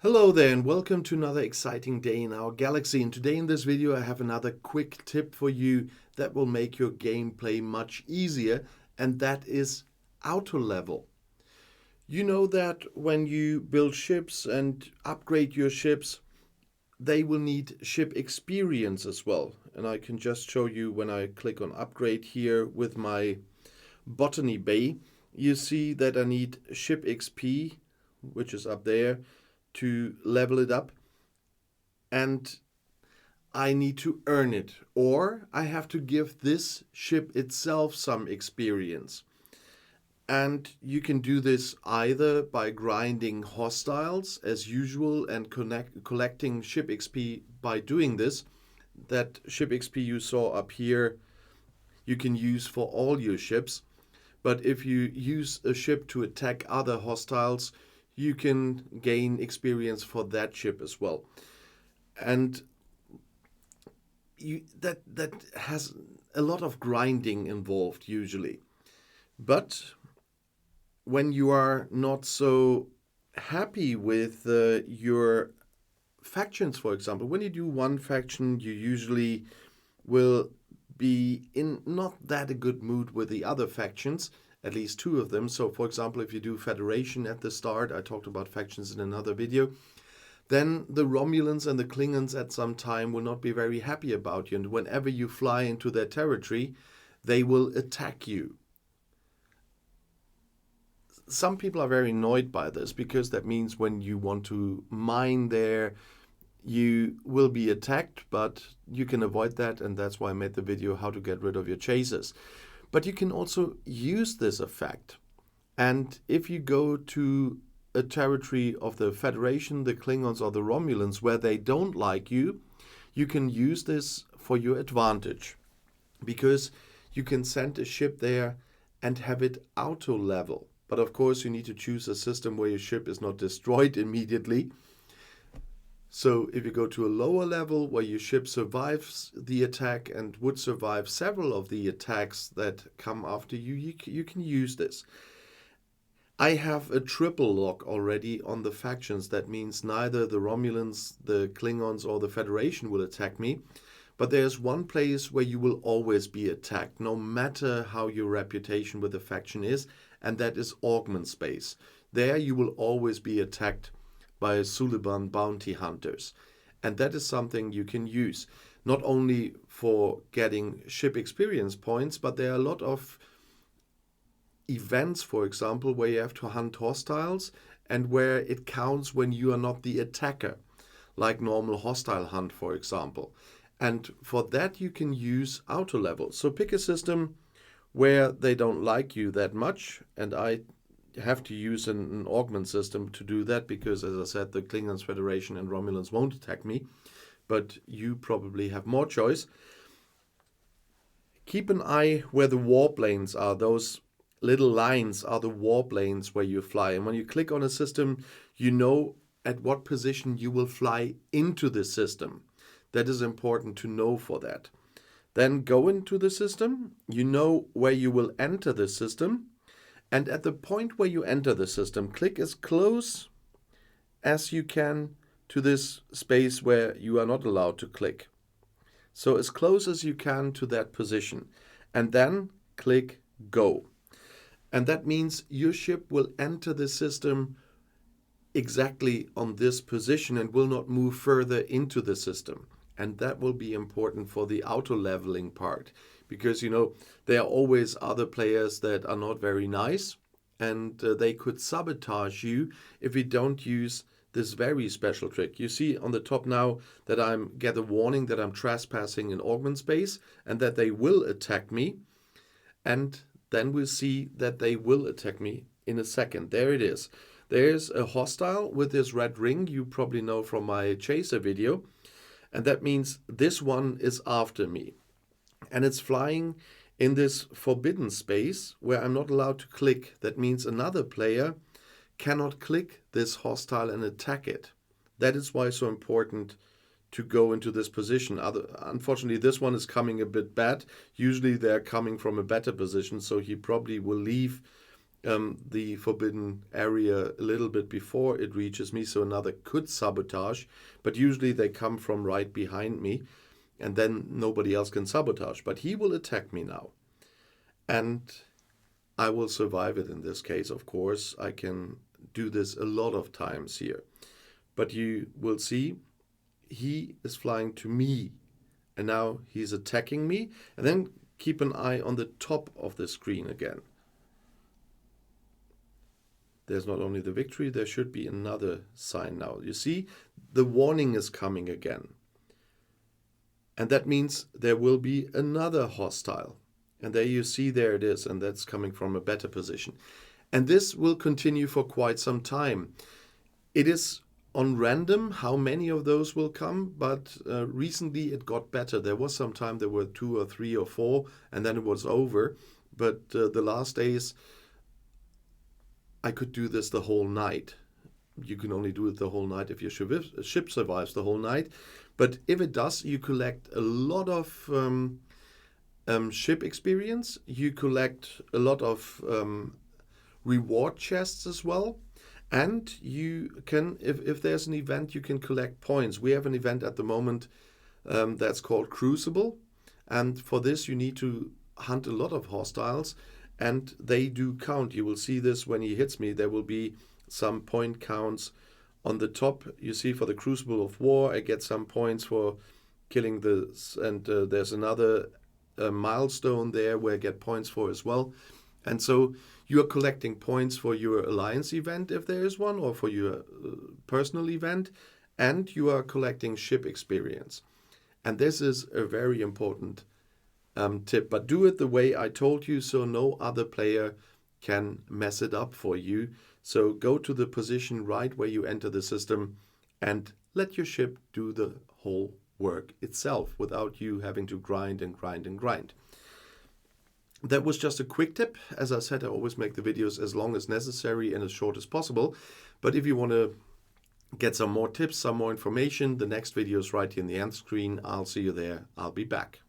Hello there and welcome to another exciting day in our galaxy. And today in this video I have another quick tip for you that will make your gameplay much easier, and that is auto level. You know that when you build ships and upgrade your ships, they will need ship experience as well. And I can just show you when I click on upgrade here with my Botany Bay, you see that I need ship XP, which is up there, to level it up, and I need to earn it, or I have to give this ship itself some experience. And you can do this either by grinding hostiles as usual and collecting ship XP by doing this. That ship XP you saw up here you can use for all your ships, but if you use a ship to attack other hostiles, you can gain experience for that ship as well. And that has a lot of grinding involved usually. But when you are not so happy with your factions, for example, when you do one faction, you usually will be in not that a good mood with the other factions, at least two of them. So for example, if you do Federation at the start, I talked about factions in another video, then the Romulans and the Klingons at some time will not be very happy about you. And whenever you fly into their territory, they will attack you. Some people are very annoyed by this because that means when you want to mine there, you will be attacked, but you can avoid that. And that's why I made the video how to get rid of your chasers. But you can also use this effect. And if you go to a territory of the Federation, the Klingons or the Romulans where they don't like you, you can use this for your advantage. Because you can send a ship there and have it auto level. But of course you need to choose a system where your ship is not destroyed immediately. So if you go to a lower level where your ship survives the attack and would survive several of the attacks that come after you, you can use this. I have a triple lock already on the factions. That means neither the Romulans, the Klingons or the Federation will attack me. But there's one place where you will always be attacked, no matter how your reputation with the faction is, and that is augment space. There you will always be attacked by Suliban bounty hunters. And that is something you can use, not only for getting ship experience points, but there are a lot of events, for example, where you have to hunt hostiles and where it counts when you are not the attacker, like normal hostile hunt, for example. And for that you can use auto level. So pick a system where they don't like you that much, and I have to use an augment system to do that because, as I said, the Klingons, Federation and Romulans won't attack me, but you probably have more choice. Keep an eye where the warplanes are. Those little lines are the warplanes where you fly, and when you click on a system, you know at what position you will fly into the system. That is important to know for that. Then go into the system, you know where you will enter the system, and at the point where you enter the system, click as close as you can to this space where you are not allowed to click. So as close as you can to that position, and then click go. And that means your ship will enter the system exactly on this position and will not move further into the system. And that will be important for the auto leveling part, because, you know, there are always other players that are not very nice, and they could sabotage you if you don't use this very special trick. You see on the top now that I get a warning that I'm trespassing in augment space and that they will attack me. And then we'll see that they will attack me in a second. There it is. There's a hostile with this red ring. You probably know from my chaser video. And that means this one is after me. And it's flying in this forbidden space where I'm not allowed to click. That means another player cannot click this hostile and attack it. That is why it's so important to go into this position. Unfortunately, this one is coming a bit bad. Usually they're coming from a better position, so he probably will leave the forbidden area a little bit before it reaches me, so another could sabotage, but usually they come from right behind me, and then nobody else can sabotage. But he will attack me now, and I will survive it in this case, of course. I can do this a lot of times here. But you will see he is flying to me, and now he's attacking me. And then keep an eye on the top of the screen again. There's not only the victory, there should be another sign now. You see, the warning is coming again. And that means there will be another hostile. And there you see, there it is, and that's coming from a better position. And this will continue for quite some time. It is on random how many of those will come, but recently it got better. There was some time there were 2 or 3 or 4, and then it was over. But the last days, I could do this the whole night. You can only do it the whole night if your ship survives the whole night. But if it does, you collect a lot of ship experience. You collect a lot of reward chests as well. And you can, if there's an event, you can collect points. We have an event at the moment that's called Crucible. And for this, you need to hunt a lot of hostiles. And they do count. You will see this when he hits me. There will be some point counts on the top. You see, for the Crucible of War, I get some points for killing this. And there's another milestone there where I get points for as well. And so you are collecting points for your alliance event, if there is one, or for your personal event. And you are collecting ship experience. And this is a very important tip, but do it the way I told you, so no other player can mess it up for you. So go to the position right where you enter the system and let your ship do the whole work itself without you having to grind and grind and grind. That was just a quick tip. As I said, I always make the videos as long as necessary and as short as possible. But if you want to get some more tips, some more information, the next video is right here in the end screen. I'll see you there. I'll be back.